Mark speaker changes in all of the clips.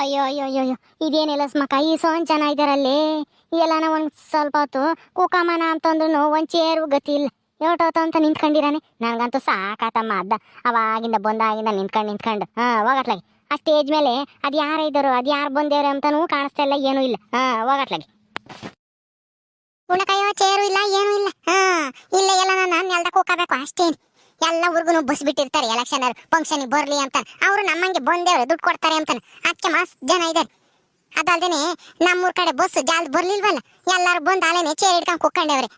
Speaker 1: ಅಯ್ಯೋ ಅಯ್ಯೋ ಅಯ್ಯೋ ಅಯ್ಯೋ. ಇದೇನಿಲ್ಲ ಸ್ಮಕ ಈ ಸೊನ್ ಜನ ಇದಾರಲ್ಲಿ ಎಲ್ಲಾನ ಒಂದ್ ಸ್ವಲ್ಪ ಹೊತ್ತು ಕೂಕಮನ ಅಂತಂದ್ರು ಒಂದ್ ಚೇರು ಗತಿ ಇಲ್ಲ. ಯೋಟೋತು ಅಂತ ನಿಂತ್ಕೊಂಡಿರಾನೆ. ನನ್ಗಂತೂ ಸಾಕಾತಮ್ಮ. ಅವಾಗಿಂದ ಬಂದಾಗಿಂದ ನಿಂತ್ಕೊಂಡು ಹೋಗತ್ಲಾಗಿ ಆ ಸ್ಟೇಜ್ ಮೇಲೆ ಅದ್ ಯಾರ ಇದ್ದಾರೋ ಅದ್ ಯಾರು ಬಂದೇವ್ರೆ ಅಂತಾನೂ ಕಾಣಿಸ್ತಾ ಇಲ್ಲ, ಏನೂ ಇಲ್ಲ. ಹೋಗತ್ಲಾಗಿ ಉಣಕಯ್ಯೋ ಚೇರು ಇಲ್ಲ, ಏನೂ ಇಲ್ಲ. ಇಲ್ಲ ಎಲ್ಲ ನಾನು ನೆಲ್ದ ಕೂಕಬೇಕು ಅಷ್ಟೇನು. ಎಲ್ಲ ಊರ್ಗು ಬಸ್ ಬಿಟ್ಟಿರ್ತಾರೆ ಎಲೆಕ್ಷನ್ ಫಂಕ್ಷನ್ ಬರ್ಲಿ ಅಂತ. ಅವ್ರು ನಮ್ಮಂಗೆ ಬಂದೇವ್ರೆ ದುಡ್ಡು ಕೊಡ್ತಾರೆ ಅಂತಾನೆ ಅದಕ್ಕೆ ಮಸ್ತ್ ಜನ ಇದಾರೆ. ಅದಲ್ದೇನೆ ನಮ್ಮೂರ್ ಕಡೆ ಬಸ್ ಜಾಲ್ ಬರ್ಲಿಲ್ವಲ್ಲ, ಎಲ್ಲಾರು ಬಂದ್ ಅಲ್ಲೇನೆ ಚೇರ್ ಹಿಡ್ಕೊಂಡ್ ಕುಕ್ಕೊಂಡೇವ್ರೆ.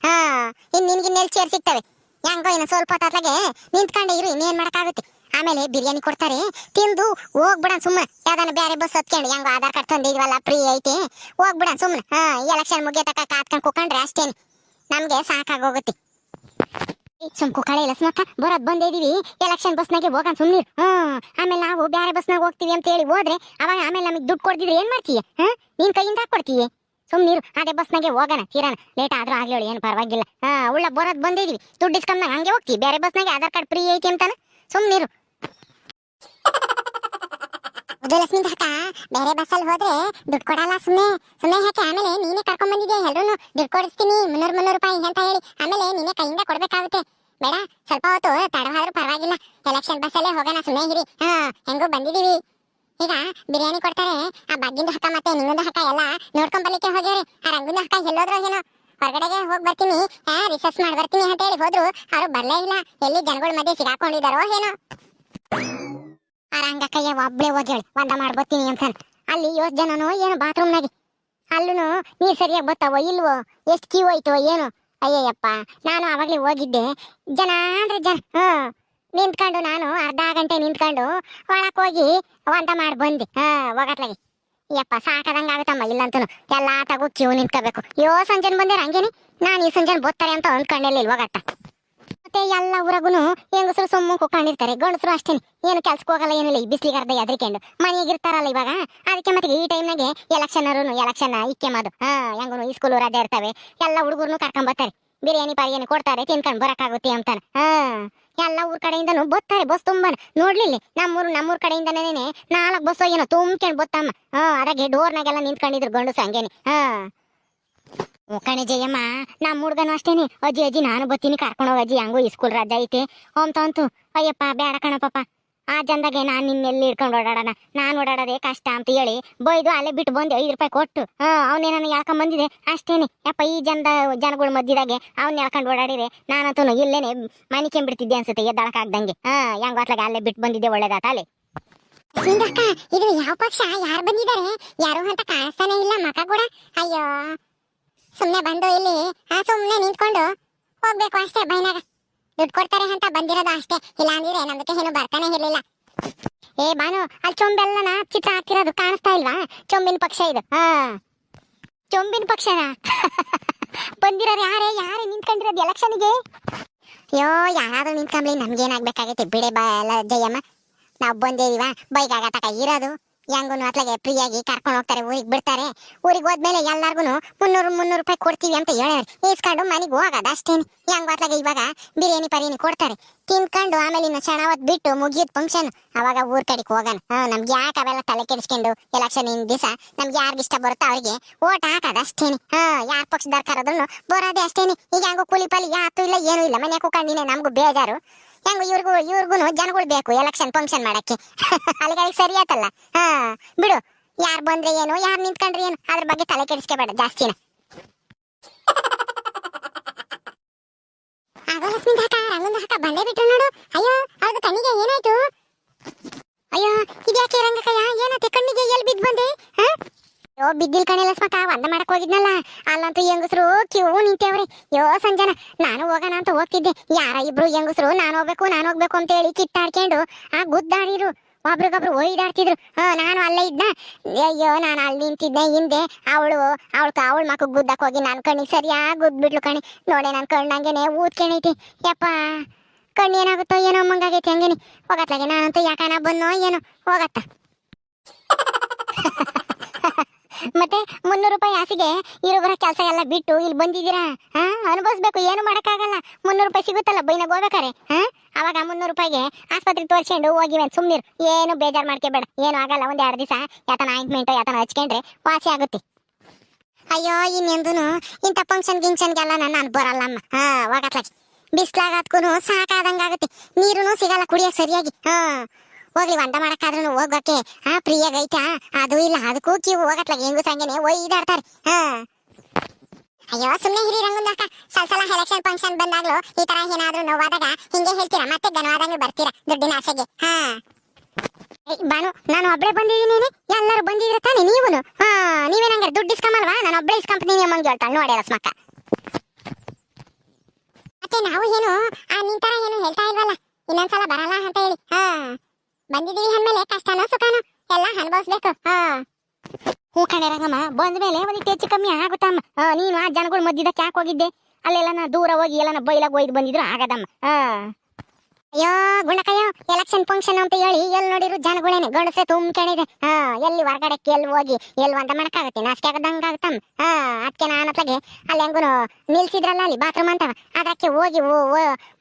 Speaker 1: ಇನ್ ನಿನ್ಗಿನ್ನೆಲ್ಲಿ ಚೇರ್ ಸಿಗ್ತವೆ? ಹೆಂಗೋ ಇನ್ನು ಸ್ವಲ್ಪ ಹೊತ್ತಾತ್ಲಾಗೆ ನಿಂತ್ಕೊಂಡೆ ಇರು, ಇನ್ನೇನ್ ಮಾಡಕ್ಕಾಗುತ್ತೆ. ಆಮೇಲೆ ಬಿರಿಯಾನಿ ಕೊಡ್ತಾರೆ, ತಿಂದು ಹೋಗ್ಬಿಡ ಸುಮ್ಮನೆ. ಯಾವ್ದಾನ ಬೇರೆ ಬಸ್ ಹತ್ಕೊಂಡು ಹೆಂಗೋ ಆಧಾರ್ ಕಾರ್ಡ್ ತಂದಿದ್ವಲ್ಲ ಫ್ರೀ ಐತೆ, ಹೋಗ್ಬಿಡ ಸುಮ್ಮನೆ. ಎಲೆಕ್ಷನ್ ಮುಗಿಯತಕ್ಕ ಕಾತ್ಕೊಂಡ್ ಕುಕ್ಕೊಂಡ್ರೆ ಅಷ್ಟೇನೆ, ನಮ್ಗೆ ಸಾಕಾಗೋಗುತ್ತೆ. ಸುಮ್ ಕುಕ್ಕಳೆ ಇಲ್ಲ ಸ್ಮಕ್ಕ, ಬರೋದ್ ಬಂದೇ ಇದೀವಿ ಎಲೆಕ್ಷನ್ ಬಸ್ನಾಗೆ ಹೋಗನ್ ಸುಮ್ನೀರ್. ಆಮೇಲೆ ನಾವು ಬೇರೆ ಬಸ್ನಾಗ ಹೋಗ್ತೀವಿ ಅಂತ ಹೇಳಿ ಹೋದ್ರೆ ಅವಾಗ ಆಮೇಲೆ ನಮಗ್ ದುಡ್ಡು ಕೊಡ್ತಿದ್ರೆ ಏನ್ ಮಾಡ್ತೀಯ? ನೀನ್ ಕೈಯಿಂದ ಹಾಕೊಡ್ತೀಯ? ಸುಮ್ನೀರು, ಅದೇ ಬಸ್ನಾಗೆ ಹೋಗೋಣ, ತೀರಾನ ಲೇಟ್ ಆದ್ರೂ ಆಗ್ಲಿ ಏನು ಪರವಾಗಿಲ್ಲ. ಉಳ್ಳ ಬರೋದ್ ಬಂದಿದೀವಿ, ದುಡ್ಡು ಇಸ್ಕೊಂಡ್ ಹಂಗೆ ಹೋಗ್ತೀವಿ. ಬೇರೆ ಬಸ್ನಾಗೆ ಆಧಾರ್ ಕಾರ್ಡ್ ಫ್ರೀ ಐತಿ ಅಂತಾನ ಸುಮ್ನೀರು. ಲಕ್ಷ್ಮಿ ಅಕ್ಕ, ಬೇರೆ ಬಸ್ಸಲ್ಲಿ ಹೋದ್ರೆ ದುಡ್ಡು ಕೊಡಲ್ಲ, ಸುಮ್ಮನೆ ಹಾಕಿ. ಆಮೇಲೆ ನೀನೇ ಕರ್ಕೊಂಡ್ ಬಂದಿದ್ಯಾ ಎಲ್ರು ದುಡ್ಡು ಕೊಡಿಸ್ತೀನಿ 300 ರೂಪಾಯಿ ಅಂತ ಹೇಳಿ. ಆಮೇಲೆ ನೀನೇ ಕೈಯಿಂದ ಕೊಡ್ಬೇಕಾಗುತ್ತೆ. ಬೇಡ, ಸ್ವಲ್ಪ ಹೊತ್ತು ತಡವಾದ್ರೂ ಪರವಾಗಿಲ್ಲ, ಎಲೆಕ್ಷನ್ ಬಸ್ಸಲ್ಲೇ ಹೋಗೋಣ, ಸುಮ್ಮನೆ ಇರಿ. ಹೆಂಗೂ ಬಂದಿದೀವಿ. ಈಗ ಬಿರಿಯಾನಿ ಕೊಡ್ತಾರೆ, ಆ ಬಗ್ಗಿಂದ ಹಕ್ಕ ಮತ್ತೆ ನಿಂಗೊಂದು ಹಕ್ಕ ಎಲ್ಲ ನೋಡ್ಕೊಂಡ್ ಬರ್ಲಿಕ್ಕೆ ಹೋಗ್ಯಾರೆ. ಆ ರಂಗುಂದು ಹಕ್ಕ ಎಲ್ಲೋದ್ರು ಏನೋ, ಹೊರಗಡೆಗೆ ಹೋಗಿ ಬರ್ತೀನಿ, ರಿಸರ್ಚ್ ಮಾಡಿ ಬರ್ತೀನಿ ಅಂತ ಹೇಳಿ ಹೋದ್ರು. ಅವ್ರು ಬರ್ಲೇ ಇಲ್ಲ, ಎಲ್ಲಿ ಜನಗಳ ಮಧ್ಯೆ ಸಿಗಾಕೊಂಡಿದಾರೋ ಏನೋ. ಆ ರಂಗಕ್ಕಯ್ಯ ಒಬ್ಳೆ ಹೋಗ್ಯಾಳೆ ಒಂದ ಮಾಡ್ಬರ್ತೀನಿ ಅಂತ. ಅಲ್ಲಿ 8 ಜನನೋ ಏನೋ ಬಾತ್ರೂಮ್ನಾಗೆ. ಅಲ್ಲೂ ನೀರ್ ಸರಿಯಾಗಿ ಬರ್ತಾವೋ ಇಲ್ವೋ, ಎಷ್ಟು ಕ್ಯೂ ಹೋಯ್ತೋ ಏನೋ. ಅಯ್ಯಯ್ಯಪ್ಪ, ನಾನು ಅವಾಗ್ಲೇ ಹೋಗಿದ್ದೆ, ಜನ ಅಂದ್ರೆ ಜನ. ನಿಂತ್ಕೊಂಡು ನಾನು ಅರ್ಧ ಗಂಟೆ ನಿಂತ್ಕೊಂಡು ಒಳಕ್ ಹೋಗಿ ಒಂದ ಮಾಡಿ ಬಂದೆ. ಹೋಗತ್ಲಾಗಿ ಯಪ್ಪ ಸಾಕದಂಗ ಆಗುತ್ತಮ್ಮ. ಇಲ್ಲಂತೂ ಎಲ್ಲಾ ತಗೋ ಕ್ಯೂ ನಿಂತ್ಕೋಬೇಕು. ಸಂಜೆನ್ ಬಂದೆ ಹಂಗೇನೆ, ನಾನು ಈ ಸಂಜೆನ್ ಬರ್ತಾರೆ ಅಂತ ಅಂದ್ಕೊಂಡೆಲ್ಲ ಹೋಗತ್ತ. ಮತ್ತೆ ಎಲ್ಲ ಊರಾಗುನು ಹೆಂಗಸರು ಸುಮ್ಮ ಕುಕ್ಕೊಂಡಿರ್ತಾರೆ, ಗಂಡಸರು ಅಷ್ಟೇನೆ, ಏನು ಕೆಲ್ಸಕ್ಕೆ ಹೋಗಲ್ಲ, ಏನಿಲ್ಲ. ಈ ಬಿಸಿಲಿಗೆ ಅರ್ಧ ಎದ್ರಿಕೊಂಡು ಮನೆಗಿರ್ತಾರಲ್ಲ ಇವಾಗ. ಅದಕ್ಕೆ ಮತ್ತೆ ಈ ಟೈಮ್ನಾಗೆ ಎಲೆಕ್ಷನ್ ಇಕ್ಕೆ ಮಾದು. ಹೆಂಗನು ಈ ಸ್ಕೂಲ್ ರಜೆ ಇರ್ತವೆ, ಎಲ್ಲ ಹುಡುಗರ್ನು ಕರ್ಕೊಂಡ್ ಬರ್ತಾರೆ, ಬಿರಿಯಾನಿ ಪಾರಿಯಾನಿ ಕೊಡ್ತಾರೆ, ತಿನ್ಕೊಂಡ್ ಬರಕಾಗುತ್ತೆ ಅಂತಾನ. ಎಲ್ಲ ಊರ್ ಕಡೆಯಿಂದನು ಬರ್ತಾರೆ ಬಸ್ ತುಂಬಾನ. ನೋಡ್ಲಿಲ್ಲ ನಮ್ಮೂರ್ ಕಡೆಯಿಂದನೇ 4 ಬಸ್ ಏನೋ ತುಂಬ್ಕೊಂಡ್ ಬತ್ತಮ್ಮ. ಅದಾಗೆ ಡೋರ್ನಾಗೆಲ್ಲ ನಿಂತ್ಕೊಂಡಿದ್ರು ಗಂಡಸು ಹಂಗೇನೆ. ಕಣೆ ಜಯಮ್ಮ, ನಮ್ಮ ಹುಡ್ಗನು ಅಷ್ಟೇನೆ, ಅಜ್ಜಿ ನಾನು ಬತ್ತೀನಿ ಕರ್ಕೊಂಡು ಹೋಗಜ್ಜಿ, ಹಂಗು ಈ ಸ್ಕೂಲ್ ರಜಾ ಐತೆ ಅಂತಂತು. ಅಯ್ಯಪ್ಪ ಬೇಡ ಕಣಪ್ಪ, ಆ ಜನದಾಗೆ ನಾನು ನಿನ್ನೆಲ್ಲಿ ಇಟ್ಕೊಂಡು ಓಡಾಡೋಣ, ನಾನು ಓಡಾಡೋದೇ ಕಷ್ಟ ಅಂತ ಹೇಳಿ ಬೈದು ಅಲ್ಲೇ ಬಿಟ್ಟು ಬಂದೆ 5 ರೂಪಾಯಿ ಕೊಟ್ಟು. ಅವನೇನ ಹೇಳ್ಕೊಂಡ್ ಬಂದಿದೆ ಅಷ್ಟೇನೆ. ಯಪ್ಪ ಈ ಜನಗಳ ಮಧ್ಯದಾಗೆ ಅವ್ನ ಹೇಳ್ಕೊಂಡು ಓಡಾಡಿದ್ರೆ ನಾನಂತೂ ಇಲ್ಲೇನೆ ಮನಿಕೊಂಡ್ಬಿಡ್ತಿದ್ದೆ ಅನ್ಸುತ್ತೆ, ಎದ್ದಾಳಕ್ಕಾಗ್ದಂಗೆ. ಹೆಂಗ ಹೊತ್ಲಾಗೆ ಅಲ್ಲೇ ಬಿಟ್ಟು ಬಂದಿದ್ದೆ, ಒಳ್ಳೇದಾತ ಅಲ್ಲೇ. ಇದು ಯಾವ ಪಕ್ಷ, ಯಾರು ಬಂದಿದ್ದಾರೆ ಯಾರು ಅಂತ ಕಾಣಿಸ್ತಾನೆ ಇಲ್ಲ ಮಕ ಕೂಡ. ಅಯ್ಯೋ ಸುಮ್ನೆ ಬಂದು ಇಲ್ಲಿ ಸುಮ್ನೆ ನಿಂತ್ಕೊಂಡು ಹೋಗ್ಬೇಕು ಅಷ್ಟೇ. ಬೈನಾಗ ದುಡ್ಡು ಕೊಡ್ತಾರೆ ಅಂತ ಬಂದಿರೋದು ಅಷ್ಟೇ, ಇಲ್ಲ ಅಂದಿದ್ರೆ ನಮ್ದಕ್ಕೆ ಏನು ಬರ್ತಾನೆ ಇರ್ಲಿಲ್ಲ. ಏ ಬಾನು, ಅಲ್ಲಿ ಚೊಂಬೆಲ್ಲನ ಚಿತ್ರ ಹಾಕಿರೋದು ಕಾಣಿಸ್ತಾ ಇಲ್ವಾ? ಚೊಂಬಿನ ಪಕ್ಷ ಇದು. ಚೊಂಬಿನ ಪಕ್ಷನ ಬಂದಿರೋರು ಯಾರೇ ನಿಂತ್ಕೊಂಡಿರೋದು ಎಲೆಕ್ಷನ್ಗೆ? ಅಯ್ಯೋ ಯಾರಾದ್ರೂ ನಿಂತ್ಕೊಂಬ್ಲಿ, ನಮ್ಗೇನಾಗ್ಬೇಕಾಗೈತೆ ಬಿಡೆ ಬಾ ಎಲ್ಲ ಜಯಮ್ಮ. ನಾವು ಬಂದೇದಿವ ಬೈಕ್ ಆಗತಕ ಇರೋದು. ಹೆಂಗೂನು ಅತ್ಲಾಗೆ ಫ್ರೀಯಾಗಿ ಕರ್ಕೊಂಡು ಹೋಗ್ತಾರೆ, ಊರಿಗೆ ಬಿಡ್ತಾರೆ. ಊರಿಗೆ ಹೋದ್ಮೇಲೆ ಎಲ್ಲಾರ್ಗು 300 ರೂಪಾಯಿ ಕೊಡ್ತೀವಿ ಅಂತ ಹೇಳೋರು, ಇಸ್ಕೊಂಡು ಮನೆಗೆ ಹೋಗೋದು ಅಷ್ಟೇನೆ. ಹೆಂಗ ಅತ್ಲಾಗೆ ಇವಾಗ ಬಿರಿಯಾನಿ ಪರಿಯಾನಿ ಕೊಡ್ತಾರೆ, ತಿನ್ಕೊಂಡು ಆಮೇಲೆ ಇನ್ನು ಕ್ಷಣ ಹೊತ್ತು ಬಿಟ್ಟು ಮುಗಿಯೋದು ಫಂಕ್ಷನ್, ಅವಾಗ ಊರ್ ಕಡೆಗೆ ಹೋಗೋಣ. ನಮ್ಗೆ ಯಾಕೆ ಅವೆಲ್ಲ ತಲೆ ಕೆಡಿಸ್ಕೊಂಡು ಎಲೆಕ್ಷನ್ ದಿವಸ ನಮ್ಗೆ ಯಾರಿಗೆ ಇಷ್ಟ ಬರುತ್ತೋ ಅವ್ರಿಗೆ ಓಟ್ ಹಾಕೋದು ಅಷ್ಟೇನೆ. ಯಾರ ಪಕ್ಷದಾರ್ ಕರೋದ್ರೂ ಬರೋದೇ ಅಷ್ಟೇನೆ. ಈಗ ಹೆಂಗೋ ಕೂಲಿ ಪಾಲಿ ಯಾತು ಇಲ್ಲ ಏನೂ ಇಲ್ಲ, ಮನೆ ಕೂಕೊಂಡಿನೇ ನಮಗೂ ಬೇಜಾರು. ಹೆಂಗು ಇವ್ರಿಗೂ ಜನಗಳು ಬೇಕು ಎಲೆಕ್ಷನ್ ಫಂಕ್ಷನ್ ಮಾಡಕ್ಕೆ. ಅಲ್ಲಿಗೆ ಸರಿ ಆಯ್ತಲ್ಲ. ಬಿಡು, ಯಾರು ಬಂದ್ರೆ ಏನು, ಯಾರು ನಿಂತ್ಕೊಂಡ್ರೆ ಏನು, ಅದ್ರ ಬಗ್ಗೆ ತಲೆ ಕೆಡಿಸ್ಕೋಬೇಡ ಜಾಸ್ತಿನ. ರಂಗಂದ ಹಾಕ ಬಂದೇ ಬಿಟ್ಟು ನೋಡು. ಅಯ್ಯೋ ಅವ್ರದ್ದು ಕಣ್ಣಿಗೆ ಏನಾಯ್ತು? ಅಯ್ಯೋ ಇದ್ಯಾಕೆ ರಂಗಕ್ಕಯ್ಯ, ಏನತ್ತೆ ಕಣ್ಣಿಗೆ? ಎಲ್ಲಿ ಬಿದ್ದು ಬಂದೆ? ಬಿದ್ದಿಲ್ ಕಣೆ ಲಸ್ಮಕ್ಕ, ಒಂದ ಮಾಡಕ್ ಹೋಗಿದ್ನಲ್ಲ, ಅಲ್ಲಂತೂ ಹೆಂಗಸರು ಕ್ಯೂ ನಿಂತೇವ್ರಿ. ಸಂಜನ ನಾನು ಹೋಗೋಣ ಅಂತ ಹೋಗ್ತಿದ್ದೆ, ಯಾರ ಇಬ್ರು ಹೆಂಗಸರು ನಾನು ಹೋಗ್ಬೇಕು ಅಂತ ಹೇಳಿ ಕಿತ್ತಾಡ್ಕೊಂಡು ಗುದ್ದಾಡಿರು, ಒಬ್ರಿಗೊಬ್ರು ಒಯ್ದಾಡ್ತಿದ್ರು. ನಾನು ಅಲ್ಲೇ ಇದ್ದ. ಅಯ್ಯೋ ನಾನು ಅಲ್ಲಿ ನಿಂತಿದ್ದೆ ಹಿಂದೆ, ಅವಳ ಮಕ್ಕ ಗುದ್ದಕ್ ಹೋಗಿ ನನ್ನ ಕಣ್ಣಿಗೆ ಸರಿಯಾಗಿ ಗುದ್ಬಿಡ್ಲು ಕಣೆ. ನೋಡೆ ನನ್ನ ಕಣ್ಣಂಗೆನೆ ಊದ್ಕೊಂಡೈತಿ. ಯಪ್ಪ ಕಣ್ಣು ಏನಾಗುತ್ತೋ ಏನೋ ಅಮ್ಮಂಗಾಗೈತಿ ಹಂಗೇನೆ. ಹೋಗತ್ಲಾಗೆ ನಾನಂತೂ ಯಾಕನ ಬನ್ನೋ ಏನೋ ಹೋಗತ್ತ. ಮತ್ತೆ 300 ರೂಪಾಯಿ ಆಸೆಗೆ ಇರೋಬರ ಕೆಲಸ ಎಲ್ಲ ಬಿಟ್ಟು ಇಲ್ಲಿ ಬಂದಿದ್ದೀರಾ? ಅನುಭವಿಸ್ಬೇಕು, ಏನು ಮಾಡಕ್ಕಾಗಲ್ಲ. 300 ರೂಪಾಯಿ ಸಿಗುತ್ತಲ್ಲ ಬೈನಾಗ ಹೋಗ್ಬೇಕಾರೆ. ಅವಾಗ 300 ರೂಪಾಯಿಗೆ ಆಸ್ಪತ್ರೆಗೆ ತೋರಿಸ್ಕೊಂಡು ಹೋಗಿವೆ ಅಂತ ಸುಮ್ಮನಿರು. ಏನು ಬೇಜಾರು ಮಾಡ್ಕೋಬೇಡ, ಏನು ಆಗಲ್ಲ. ಒಂದ್ 2 ದಿವಸ ಯಾತನ ಆಯಿಂಟ್ಮೆಂಟ್ ಯಾತನ ಹಚ್ಕೊಂಡ್ರೆ ವಾಸಿ ಆಗುತ್ತೆ. ಅಯ್ಯೋ ಇನ್ನೆಂದೂನು ಇಂಥ ಫಂಕ್ಷನ್ಗೆಲ್ಲ ನಾನು ಬರಲ್ಲಮ್ಮ. ಹೋಗತ್ಲಾಗಿ ಬಿಸ್ಲಾಗತ್ಕೂನು ಸಾಕಾದಂಗಾಗುತ್ತೆ. ನೀರುನು ಸಿಗಲ್ಲ ಕುಡಿಯಕ್ ಸರಿಯಾಗಿ. ಹೋಗ್ಲಿ ಒಂದ ಮಾಡಕ್ಕಾದ್ರೂ ಹೋಗೋಕೆ ಪ್ರಿಯಾಗೈತಾ ಅದು ಇಲ್ಲ ಅದಕ್ಕೂ ಕ್ಯೂ ಹೋಗತ್ಲಾಗಿ ಹೆಂಗು ಸಂಗೇನೆ ಒಯ್ದಾಡ್ತಾರೆ. ಅಯ್ಯೋ ಸುಮ್ಮನೆ ಹಿರಿ ರಂಗುಂದಕ್ಕ, ಸಲ ಎಲೆಕ್ಷನ್ ಫಂಕ್ಷನ್ ಬಂದಾಗ್ಲೂ ಈ ತರ ಏನಾದ್ರೂ ನೋವಾದಾಗ ಹಿಂಗೆ ಹೇಳ್ತೀರಾ, ಮತ್ತೆ ಘನವಾದಂಗ್ಲೂ ಬರ್ತೀರಾ ದುಡ್ಡಿನ ಆಸೆಗೆ. ಬಾನು ನಾನು ಒಬ್ಳೆ ಬಂದಿದ್ದೀನಿ, ಎಲ್ಲರೂ ಬಂದಿದ್ರೆ ತಾನೆ ನೀವುನು. ನೀವೇನಂಗ ದುಡ್ಡು ಇಸ್ಕೊಂಬಲ್ವಾ? ನಾನು ಒಬ್ಳೆ ಇಸ್ಕೊಂತೀನಿ ಅಮ್ಮಂಗೆ ಹೇಳ್ತಾಳೆ ನೋಡಿ ರಸ್ಮಕ್ಕ. ಮತ್ತೆ ನಾವು ಏನು ನಿನ್ ತರ ಏನು ಹೇಳ್ತಾ ಇಲ್ವಲ್ಲ, ಇನ್ನೊಂದ್ಸಲ ಬರಲ್ಲ ಅಂತ ಹೇಳಿ. ಬಂದಿದೀವಿ ಅಂದ್ಮೇಲೆ ಕಷ್ಟನೋ ಸುಖನೋ ಎಲ್ಲ ಅನುಭವಿಸ್ಬೇಕು. ಹೂ ಕಣೆ ರಂಗಮ್ಮ, ಬಂದ್ಮೇಲೆ ಒಂದಿಟ್ಟು ಹೆಚ್ಚು ಕಮ್ಮಿ ಆಗುತ್ತಮ್ಮ. ನೀನು ಆ ಜನಗಳು ಮಧ್ಯದಕ್ಕೆ ಯಾಕೆ ಹೋಗಿದ್ದೆ? ಅಲ್ಲೆಲ್ಲ ದೂರ ಹೋಗಿ ಎಲ್ಲ ಬೈಲಾಗ ಒಯ್ದು ಬಂದಿದ್ರು ಆಗದಮ್ಮ. ಅಯ್ಯೋ ಗುಂಡಕಯ್ಯೋ, ಎಲೆಕ್ಷನ್ ಫಂಕ್ಷನ್ ಅಂತ ಹೇಳಿ ಎಲ್ಲಿ ನೋಡಿರು ಜನಗಳೇನೆ ಗಂಡಸೆ ತುಂಬ್ಕೊಂಡಿದೆ. ಎಲ್ಲಿ ಹೊರಗಡೆ ಎಲ್ಲಿ ಹೋಗಿ ಎಲ್ಲಿ ಒಂದ ಮಾಡಕ್ಕಾಗತ್ತೆ, ನಾಚಿಕೆ ಆಗದಂಗಾಗುತ್ತಮ್ಮ. ಅದಕ್ಕೆ ನಾನು ಅತ್ಲಾಗೆ ಅಲ್ಲಿ ಹೆಂಗೂ ನಿಲ್ಸಿದ್ರಲ್ಲ ಅಲ್ಲಿ ಬಾತ್ರೂಮ್ ಅಂತವ, ಅದಕ್ಕೆ ಹೋಗಿ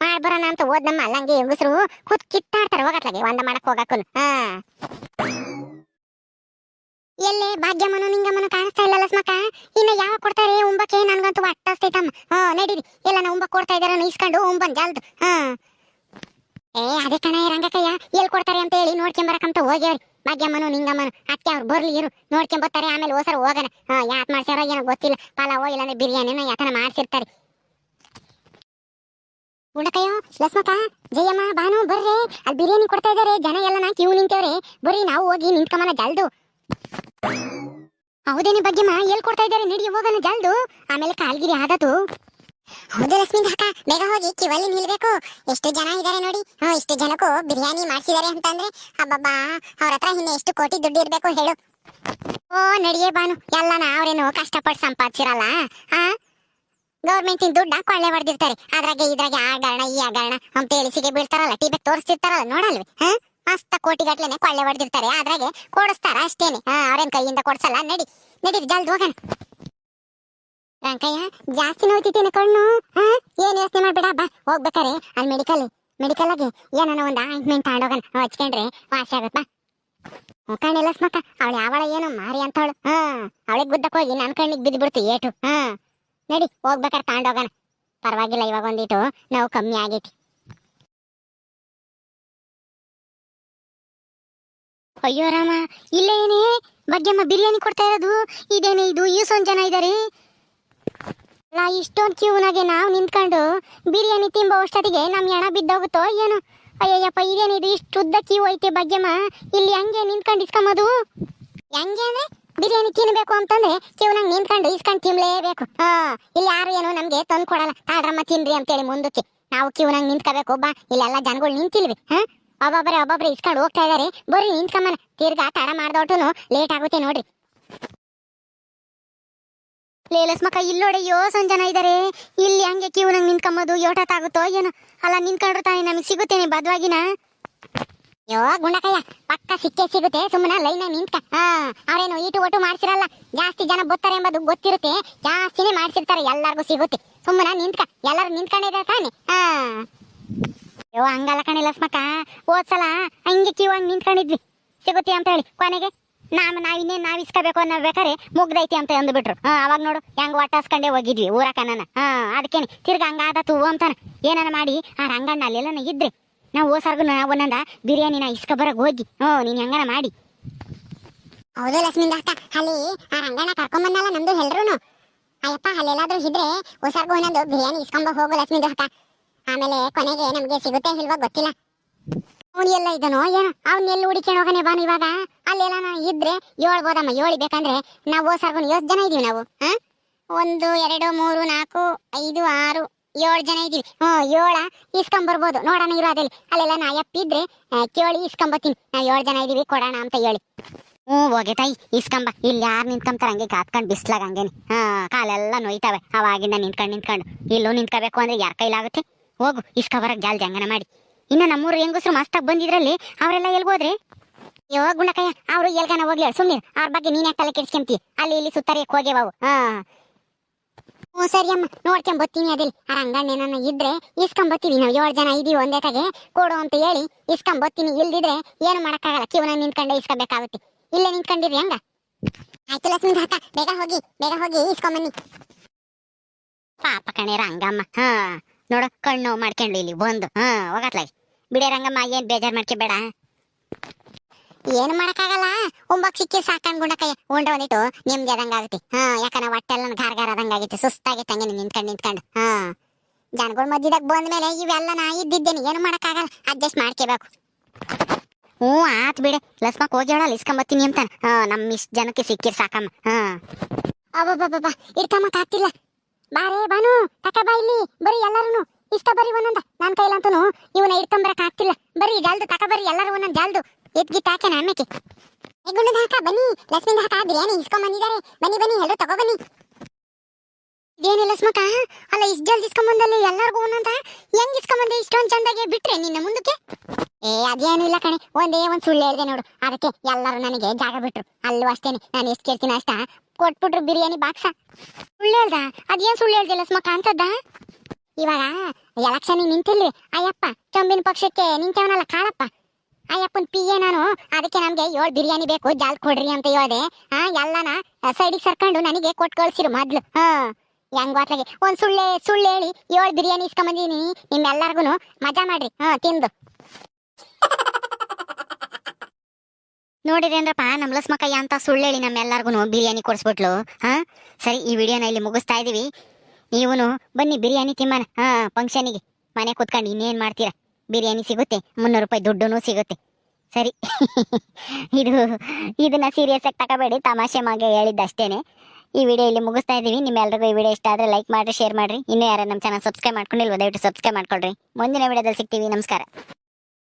Speaker 1: ಮಾಡ್ಬರೋಣ ಅಂತ ಹೋದ್ನಮ್ಮ. ಅಲ್ಲಂಗೆ ಹೆಂಗಸರು ಕೂತ್ ಕಿತ್ತಾಡ್ತಾರೆ ಹೋಗತ್ಲಾಗೆ ಒಂದ ಮಾಡಕ್ ಹೋಗಕ್ಕೂ. ಎಲ್ಲಿ ಭಾಗ್ಯಮ್ಮನು ನಿಂಗಮ್ಮನು ಕಾಣಿಸ್ತಾ ಇಲ್ಲ ಲಸ್ಮಕ್ಕ. ಇನ್ನು ಯಾವ ಕೊಡ್ತಾರೆ ಉಂಬಕ್ಕೆ? ನನ್ಗಂತೂ ಹೊಟ್ಟಸ್ತೈತಮ್ಮ. ನಡೀರಿ ಎಲ್ಲ ನಾ ಉಂಬಕ್ ಕೊಡ್ತಾ ಇದಾರ ಇಸ್ಕೊಂಡು ಉಂಬನ್ ಜಲ್ದು. ಅದೇ ಕಣ ರಂಗಕ್ಕಯ್ಯ, ಎಲ್ಲಿ ಕೊಡ್ತಾರೆ ಅಂತ ಹೇಳಿ ನೋಡ್ಕೊಂಬರಕಂತ ಹೋಗ್ಯಾವ್ರಿ ಭಾಗ್ಯಮ್ಮನು ನಿಂಗಮ್ಮನು. ಅದಕ್ಕೆ ಅವ್ರು ಬರ್ಲಿ ಇರು, ನೋಡ್ಕೊಂಬರ್ತಾರೆ. ಆಮೇಲೆ ಹೋಸರ ಹೋಗೋಣ. ಯಾತ್ ಮಾಡ್ಸ್ಯಾರೋ ಏನೋ ಗೊತ್ತಿಲ್ಲ, ಪಲಾವೋ ಇಲ್ಲಾಂದ್ರೆ ಬಿರಿಯಾನಿನ ಯಾತನ ಮಾಡ್ಸಿರ್ತಾರೆ. ಗುಂಡಕಯ್ಯೋ, ಲಸ್ಮಕ್ಕ, ಜಯಮ್ಮ, ಬಾನು ಬರ್ರಿ, ಅಲ್ಲಿ ಬಿರಿಯಾನಿ ಕೊಡ್ತಾ ಇದಾರೆ. ಜನ ಎಲ್ಲ ನಾ ಕ್ಯೂ ನಿಂತೇವ್ರೆ, ಬರ್ರಿ ನಾವು ಹೋಗಿ ನಿಂತ್ಕೊಂಬನ ಜಲ್ದು. ಹೌದೇನೆ ಭಾಗ್ಯಮ್ಮ, ಎಲ್ಲಿ ಕೊಡ್ತಾ ಇದಾರೆ? ನಡಿ ಹೋಗೋಣ ಜಲ್ದು, ಆಮೇಲೆ ಕಾಲ್ಗಿರಿ ಆದದು. ಹೌದು ಲಕ್ಷ್ಮೀ ಅಕ್ಕ, ಬೇಗ ಹೋಗಿ ಕಿವಲ್ಲಿ ನಿಲ್ಬೇಕು. ಎಷ್ಟು ಜನ ಇದಾರೆ ನೋಡಿ. ಇಷ್ಟು ಜನಕ್ಕೂ ಬಿರಿಯಾನಿ ಮಾಡ್ಸಿದಾರೆ ಅಂತಂದ್ರೆ ಅಬ್ಬಬ್ಬಾ, ಅವ್ರ ಹತ್ರ ಇನ್ನು ಎಷ್ಟು ಕೋಟಿ ದುಡ್ಡು ಇರ್ಬೇಕು ಹೇಳು. ನಡಿಯೇ ಬಾನು, ಎಲ್ಲನ ಅವ್ರೇನು ಕಷ್ಟಪಟ್ಟು ಸಂಪಾದಿಸಿರಲ್ಲ. ಗೌರ್ಮೆಂಟ್ ದುಡ್ಡ ಕೊಳ್ಳೆ ಹೊಡೆದಿರ್ತಾರೆ. ಅದ್ರಾಗೆ ಇದ್ರಾಗೆ ಆ ಹಗರಣ ಈ ಹಗರಣ ಅಂತ ಹೇಳಿ ಸಿಗೆ ಬೀಳ್ತಾರಲ್ಲ, ಟಿವಿ ತೋರಿಸ್ತಿರ್ತಾರಲ್ಲ ನೋಡಲ್ವಿ. ಮಸ್ತ ಕೋಟಿ ಗಟ್ಲೆನೆ ಕೊಳ್ಳೆ ಹೊಡೆದಿರ್ತಾರೆ, ಅದ್ರಾಗೆ ಕೊಡಿಸ್ತಾರ ಅಷ್ಟೇನೆ. ಅವ್ರೇನ್ ಕೈಯಿಂದ ಕೊಡ್ಸಲ್ಲ. ನಡಿ ಜಲ್ದಿ ಹೋಗೋಣ. ರಂಕಯ್ಯ, ಜಾಸ್ತಿ ನೋಯ್ತಿದ್ದೇನೆ ಕಣ್ಣು. ಏನ್ ಯೋಚನೆ ಮಾಡ್ಬೇಡ, ಬಾ ಹೋಗ್ಬೇಕಾರೆ ಅಲ್ಲಿ ಮೆಡಿಕಲ್ಗೆ ಏನಾನ ಒಂದು ಆಯಿಂಟ್ಮೆಂಟ್ ತಗೊಂಡೋಗೋಣ, ಹಚ್ಕೊಂಡ್ರೆ ವಾಸಿ ಆಗತ್. ಬಾ ಕಣ್ಣಿಲ್ಲ ಸ್ಮಕ್ಕ, ಅವಳು ಯಾವಳ ಏನೋ ಮಾರಿ ಅಂತವಳು. ಅವಳಿಗೆ ಗುದ್ದಕ್ಕೆ ಹೋಗಿ ನನ್ನ ಕಣ್ಣಿಗೆ ಬಿದ್ದುಬಿಡ್ತು ಏಟು. ನಡಿ ಹೋಗ್ಬೇಕಾರೆ ತಗೊಂಡೋಗೋಣ. ಪರವಾಗಿಲ್ಲ, ಇವಾಗ ಒಂದಿಟ್ಟು ನೋವು ಕಮ್ಮಿ ಆಗೈತಿ. ಅಯ್ಯೋ ರಾಮ, ಇಲ್ಲೇನೇ ಭಾಗ್ಯಮ್ಮ ಬಿರಿಯಾನಿ ಕೊಡ್ತಾ ಇರೋದು? ಇದೇನೆ ಇದು? ಇಷ್ಟೊಂದು ಜನ ಇದ್ದಾರೆ. ಇಷ್ಟೊಂದು ಕ್ಯೂನಾಗೆ ನಾವು ನಿಂತ್ಕೊಂಡು ಬಿರಿಯಾನಿ ತಿಂಬೋ ಅಷ್ಟೊತ್ತಿಗೆ ನಮ್ ಹೆಣ ಬಿದ್ದೋಗುತ್ತೋ ಏನೋ. ಅಯ್ಯಯ್ಯಪ್ಪ, ಇದೇನಿದು ಇಷ್ಟು ಉದ್ದ ಕ್ಯೂ ಐತೆ ಭಾಗ್ಯಮ್ಮ? ಇಲ್ಲಿ ಹಂಗೆ ನಿಂತ್ಕೊಂಡು ಇಸ್ಕೊಂಬೋದು? ಹೆಂಗೆ ಅಂದ್ರೆ ಬಿರಿಯಾನಿ ತಿನ್ಬೇಕು ಅಂತಂದ್ರೆ ಕ್ಯೂನಾಗ ನಿಂತ್ಕೊಂಡು ಇಸ್ಕೊಂಡು ತಿನ್ಲೇಬೇಕು. ಇಲ್ಲಿ ಯಾರು ಏನು ನಮ್ಗೆ ತಂದು ಕೊಡಲ್ಲ. ತಾಡ್ರಮ್ಮ ತಿನ್ರಿ ಅಂತೇಳಿ ಮುಂದಕ್ಕೆ ನಾವು ಕ್ಯೂನಾಗ ನಿಂತ್ಕೋಬೇಕು. ಬಾ, ಇಲ್ಲೆಲ್ಲ ಜನಗಳು ನಿಂತಿಲ್ವಿ. ಒಬ್ಬೊಬ್ಬರೇ ಇಸ್ಕೊಂಡು ಹೋಗ್ತಾ ಇದಾರೆ. ಬರ್ರಿ ನಿಂತ್ಕೊಂಬನ, ತಿರ್ಗಾ ತಡ ಮಾಡ್ದೊಟ್ಟುನು ಲೇಟ್ ಆಗುತ್ತೆ ನೋಡ್ರಿ. ಲೇಲಸ್ಮಕ್ಕ, ಇಲ್ಲೋಡೆ ಯೋಸೊಂದು ಜನ ಇದ್ದಾರೆ. ಇಲ್ಲಿ ಹಂಗೆ ಕ್ಯೂನಾಗ ನಿಂತ್ಕೊಂಬೋದು ಯೋಟತ್ತಾಗುತ್ತೋ ಏನೋ. ಅಲ್ಲ ನಿಂತ್ಕೊಂಡ್ರು ತಾನೇ ನಮಗೆ ಸಿಗುತ್ತೇನೆ ಬದ್ವಾಗಿನ. ಯೋ ಗುಂಡಕಯ್ಯ, ಪಕ್ಕ ಸಿಕ್ಕೇ ಸಿಗುತ್ತೆ, ಸುಮ್ಮನೆ ಲೈನ್ ನಿಂತ್ಕ. ಅವ್ರೇನು ಈಟು ಒಟ್ಟು ಮಾಡ್ಸಿರಲ್ಲ, ಜಾಸ್ತಿ ಜನ ಬರ್ತಾರೆ ಎಂಬುದು ಗೊತ್ತಿರುತ್ತೆ, ಜಾಸ್ತಿನೇ ಮಾಡ್ಸಿರ್ತಾರೆ, ಎಲ್ಲಾರ್ಗು ಸಿಗುತ್ತೆ. ಸುಮ್ಮನೆ ನಿಂತ್ಕ, ಎಲ್ಲರೂ ನಿಂತ್ಕೊಂಡಿದ್ದಾರೆ ತಾನೆ. ಯೋ ಹಂಗಲ್ಲ ಕಣೆ ಲಸ್ಮಕ್ಕ, ಹೋದ್ಸಲ ಹಂಗೆ ಕ್ಯೂ ಹಂಗೆ ನಿಂತ್ಕೊಂಡಿದ್ವಿ, ಸಿಗುತ್ತೆ ಅಂತ ಹೇಳಿ ಕೊನೆಗೆ ನಾವ್ ಇಸ್ಕೋಬೇಕು ಅನ್ನೋ ಬೇಕಾರೆ ಮುಗ್ದೈತಿ ಅಂತ ಅಂದ್ಬಿಟ್ರು. ಅವಾಗ ನೋಡು ಹೆಂಗ್ ಒಟ್ಟಾಸ್ಕೊಂಡೇ ಹೋಗಿದ್ವಿ ಊರಕನ. ಅದಕ್ಕೇನೆ ತಿರ್ಗ ಹಂಗಾದತು ಅಂತಾನ ಏನಾನ ಮಾಡಿ ಆ ರಂಗಣ್ಣ ಅಲ್ಲೆಲ್ಲ ಇದ್ರೆ ನಾವು ಓಸರ್ಗು ಒಂದೊಂದ ಬಿರಿಯಾನಿನ ಇಸ್ಕೊಬರಗ್ ಹೋಗಿ ನೀನ್ ಹೆಂಗನ ಮಾಡಿ. ಹೌದು ಲಕ್ಷ್ಮೀಂದ ಅಕ್ಕ, ಅಲ್ಲಿ ಆ ರಂಗಣ್ಣ ಕರ್ಕೊಂಬಂದಲ್ಲ ನಮ್ದು ಎಲ್ರು. ಅಯ್ಯಪ್ಪ, ಅಲ್ಲೆಲ್ಲಾದ್ರೂ ಇದ್ರೆ ಓಸರ್ಗು ಒಂದೊಂದು ಬಿರಿಯಾನಿ ಇಸ್ಕೊಂಬ ಹೋಗು ಲಕ್ಷ್ಮೀಂದ ಅಕ್ಕ. ಆಮೇಲೆ ಕೊನೆಗೆ ನಮ್ಗೆ ಸಿಗುತ್ತೆ ಇಲ್ವಾ ಗೊತ್ತಿಲ್ಲ. ಅವನು ಎಲ್ಲ ಇದನೋ ಏನೋ, ಅವ್ನೆಲ್ಲ ಹುಡಿಕೊಂಡು ಹೋಗನೆ ಬಾನು. ಇವಾಗ ಅಲ್ಲೆಲ್ಲ ಇದ್ರೆ ಹೇಳ್ಬೋದಮ್ಮ, ಹೇಳಿಬೇಕಂದ್ರೆ ನಾವು ಓಸರ್ಗು 8 ಜನ ಇದೀವಿ ನಾವು. 1 2 3 4 5 6 7 ಜನ ಇದೀವಿ. 7 ಇಸ್ಕೊಂಬರ್ಬೋದು ನೋಡೋಣ ಇರೋದಲ್ಲಿ. ಅಲ್ಲೆಲ್ಲ ನಾ ಎಪ್ಪಿದ್ರೆ ಕೇಳಿ ಇಸ್ಕೊಂಬತ್ತೀನಿ. ನಾವು 7 ಜನ ಇದೀವಿ, ಕೊಡೋಣ ಅಂತ ಹೇಳಿ. ಹೋಗಿ ತಾಯಿ ಇಸ್ಕೊಂಬ. ಇಲ್ಲಿ ಯಾರು ನಿಂತ್ಕೊಂತಾರ ಹಂಗೆ ಕಾತ್ಕೊಂಡು ಬಿಸ್ಲಾಗ ಹಂಗೇನೆ. ಕಾಲೆಲ್ಲ ನೋಯ್ತಾವೆ ಅವಾಗಿಂದ ನಿಂತ್ಕೊಂಡು. ಇಲ್ಲೂ ನಿಂತ್ಕೋಬೇಕು ಅಂದ್ರೆ ಯಾರ ಕೈಲಾಗುತ್ತೆ? ಹೋಗು ಇಸ್ಕೊಬರಕ್ ಜಾಲ್ ಜಂಗನ ಮಾಡಿ. ಇನ್ನು ನಮ್ಮೂರು ಹೆಂಗಸರು ಮಸ್ತಾಗಿ ಬಂದಿದ್ರಲ್ಲಿ ಅವರೆಲ್ಲ ಎಲ್ಗೋದ್ರೆ? ಅಯ್ಯೋ ಗುಂಡಕಯ್ಯ, ಅವರು ಎಲ್ಗನ ಹೋಗ್ಲಿ ಸುಮ್ಮನೆ. ಅವ್ರ ಬಗ್ಗೆ ನೀನ್ ಯಾಕೆ ತಲೆ ಕೆಡ್ಸ್ಕೊಂತೀಯ? ಅಲ್ಲಿ ಇಲ್ಲಿ ಸುತ್ತರಿಯಕ್ಕೆ ಹೋಗ್ಯವು. ಹ್ಞೂ ಸರಿ ಅಮ್ಮ, ನೋಡ್ಕೊಂಬತ್ತೀನಿ. ಅದಿಲ್ಲಿ ಆ ರಂಗಣ್ಣನ ಇದ್ರೆ ಇಸ್ಕೊಂಬತ್ತೀವಿ. ನಾವು 7 ಜನ ಇದೀವಿ ಒಂದೇ ತಾಗೆ, ಕೊಡು ಅಂತ ಹೇಳಿ ಇಸ್ಕೊಂಬತ್ತೀನಿ. ಇಲ್ದಿದ್ರೆ ಏನು ಮಾಡಕ್ಕಾಗಲ್ಲ, ಕಿವನ ನಿಂತ್ಕೊಂಡೆ ಇಸ್ಕೋಬೇಕಾಗುತ್ತೆ. ಇಲ್ಲೇ ನಿಂತ್ಕೊಂಡಿರಿ ಹಂಗ. ಆಯ್ತು ಲಕ್ಷ್ಮಿ ಅಕ್ಕ, ಬೇಗ ಹೋಗಿ ಇಸ್ಕೊಂಬನ್ನಿ. ಪಾಪ ಕಣೆ ರಂಗಮ್ಮ. ನೋಡು ಕಣ್ಣು ನೋವು ಮಾಡ್ಕೊಂಡು ಇಲ್ಲಿ ಬಂದು ಹೋಗತ್ಲಾಗಿ. ಬಿಡೇ ರಂಗಮ್ಮ, ಏನ್ ಬೇಜಾರ್ ಮಾಡ್ಕೋಬೇಡ. ಏನು ಮಾಡಕ್ಕಾಗಲ್ಲ, ಒಂಬಕ್ ಸಿಕ್ಕಿ ಸಾಕಂಡ್ ಗುಂಡಕಯ್ಯ ಉಂಡ ಒಂದಿಟ್ಟು ನಿಮ್ಗೆ ಅದಂಗಾಗುತ್ತೆ. ಯಾಕಂದ್ರೆ ಹೊಟ್ಟೆಲ್ಲ ಗಾರ ಆದಂಗಾಗಿತ್ತು, ಸುಸ್ತಾಗಿತ್ತು ಹಂಗೆ ನಿಂತ್ಕೊಂಡು. ಜನಗಳ ಮಧ್ಯದಾಗ ಬಂದ್ಮೇಲೆ ಇವೆಲ್ಲ ನಾ ಇದ್ದಿದ್ದೇನೆ, ಏನು ಮಾಡಕ್ಕಾಗಲ್ಲ, ಅಡ್ಜಸ್ಟ್ ಮಾಡ್ಕೋಬೇಕು. ಹ್ಞೂ ಆತ್ ಬಿಡೆ ಲಸ್ಮಕ್ ಹೋಗಿ ಹೇಳಲ್ಲ ಇಸ್ಕೊಂಬತ್ತೀನಿ ಅಂತ. ನಮ್ಮ ಇಷ್ಟ ಜನಕ್ಕೆ ಸಿಕ್ಕಿರ್ ಸಾಕಮ್ಮ. ಅಬ್ಬಬ್ಬಬ್ಬ ಇಡ್ಕಮ್ಮಕ್ ಆಗ್ತಿಲ್ಲ. ಬಾರೇ ಬಾನು, ತಕ ಬಾ ಇಲ್ಲಿ, ಬರೀ ಎಲ್ಲಾರು ಇಷ್ಟ ಬರೀ ಒಂದೊಂದ. ನನ್ನ ಕೈಲಂತೂ ಇವನ ಇಡ್ಕೊಂಬರಕ್ ಆಗ್ತಿಲ್ಲ. ಬರೀ ಜಲ್ದು ತಕ ಬರ್ರಿ ಎಲ್ಲರೂ ಒಂದೊಂದು ಜಲ್ದು. ಎತ್ಗಿಟ್ಟು ಹಾಕೇನ ಆಮೇಲೆ ಗುಂಡದ ಹಾಕ ಬನ್ನಿ. ಲಕ್ಷ್ಮೀದ ಹಾಕ ಬಿರಿಯಾನಿ ಇಸ್ಕೊಂಡ್ ಬಂದಿದ್ದಾರೆ. ಬನ್ನಿ ಎಲ್ಲರೂ ತಗೋ ಬನ್ನಿ. ಇದೇನು ಲಕ್ಷ್ಮಕ್ಕ, ಅಲ್ಲ ಇಷ್ಟು ಜಲ್ದಿ ಇಸ್ಕೊಂಬಂದಲ್ಲಿ ಎಲ್ಲರಿಗೂ ಒಂದೊಂದ ಹೆಂಗ್ ಇಸ್ಕೊಂಬಂದೆ ಇಷ್ಟೊಂದು ಚಂದಾಗೆ ಬಿಟ್ರೆ ನಿನ್ನ ಮುಂದಕ್ಕೆ? ಅದೇನು ಇಲ್ಲ ಕಣೆ, ಒಂದೇ ಒಂದು ಸುಳ್ಳು ಹೇಳ್ದೆ ನೋಡು, ಅದಕ್ಕೆ ಎಲ್ಲರೂ ನನಗೆ ಜಾಗ ಬಿಟ್ರು. ಅಲ್ಲೂ ಅಷ್ಟೇನೆ, ನಾನು ಎಷ್ಟು ಕೇಳ್ತೀನಿ ಅಷ್ಟ ಕೊಟ್ಬಿಟ್ರು ಬಿರಿಯಾನಿ ಬಾಕ್ಸ. ಸುಳ್ಳು ಹೇಳ್ದ? ಅದೇನು ಸುಳ್ಳು ಹೇಳ್ದೆ ಲಕ್ಷ್ಮಕ್ಕ ಅಂತದ್ದ? ಇವಾಗ ಎಲೆಕ್ಷನ್ ನಿಂತಿಲ್ರಿ ಅಯ್ಯಪ್ಪ, ಚೊಂಬಿನ ಪಕ್ಷಕ್ಕೆ ನಿಂತವನಲ್ಲ ಕಾಳಪ್ಪ, ಅಯ್ಯಪ್ಪನ್ ಪಿಯೆ ನಾನು. ಅದಕ್ಕೆ ನಮ್ಗೆ 7 ಬಿರಿಯಾನಿ ಬೇಕು, ಜಾಲ್ ಕೊಡ್ರಿ ಅಂತ ಹೇಳ್ದೆ. ಎಲ್ಲನ ಸೈಡಿಗೆ ಸರ್ಕೊಂಡು ನನಗೆ ಕೊಟ್ಟು ಕಳ್ಸಿರು ಮೊದ್ಲು. ಹೆಂಗ್ ಗೊತ್ತಾಗೆ ಒಂದ್ ಸುಳ್ಳು ಹೇಳಿ 7 ಬಿರಿಯಾನಿ ಇಸ್ಕೊಂಬಂದಿನಿ. ನಿಮ್ಮೆಲ್ಲರಿಗೂ ಮಜಾ ಮಾಡ್ರಿ ತಿಂದು. ನೋಡಿರೇನ್ರಪ್ಪ ನಮ್ಮ ಲಕ್ಷ್ಮಕ್ಕಯ್ಯ ಅಂತ ಸುಳ್ಳು ಹೇಳಿ ನಮ್ಮೆಲ್ಲರಿಗೂ ಬಿರಿಯಾನಿ ಕೊಡಿಸ್ಬಿಟ್ಲು. ಸರಿ, ಈ ವಿಡಿಯೋನ ಇಲ್ಲಿ ಮುಗಿಸ್ತಾ ಇದೀವಿ. ನೀವುನು ಬನ್ನಿ ಬಿರಿಯಾನಿ ತಿಮ್ಮನ ಫಂಕ್ಷನಿಗೆ. ಮನೆ ಕೂತ್ಕೊಂಡು ಇನ್ನೇನು ಮಾಡ್ತೀರಾ, ಬಿರಿಯಾನಿ ಸಿಗುತ್ತೆ, 300 ರೂಪಾಯಿ ದುಡ್ಡು ಸಿಗುತ್ತೆ. ಸರಿ ಇದನ್ನ ಸೀರಿಯಸ್ ಆಗಿ ತಗೋಬೇಡಿ, ತಮಾಷೆ ಮಾಗೆ ಹೇಳಿದ್ದಷ್ಟೇನೆ. ಈ ವಿಡಿಯೋ ಇಲ್ಲಿ ಮುಗಿಸ್ತಾ ಇದ್ದೀವಿ. ನಿಮ್ಮೆಲ್ಲರಿಗೂ ಈ ವಿಡಿಯೋ ಇಷ್ಟ ಆದರೆ ಲೈಕ್ ಮಾಡಿರಿ, ಶೇರ್ ಮಾಡಿರಿ. ಇನ್ನೂ ಯಾರು ನಮ್ಮ ಚಾನಲ್ ಸಬ್ಸ್ಕ್ರೈಬ್ ಮಾಡ್ಕೊಂಡಿಲ್ವ ದಯವಿಟ್ಟು ಸಬ್ಸ್ಕ್ರೈಬ್ ಮಾಡ್ಕೊಳ್ರಿ. ಮುಂದಿನ ವಿಡಿಯೋದಲ್ಲಿ ಸಿಗ್ತೀವಿ. ನಮಸ್ಕಾರ.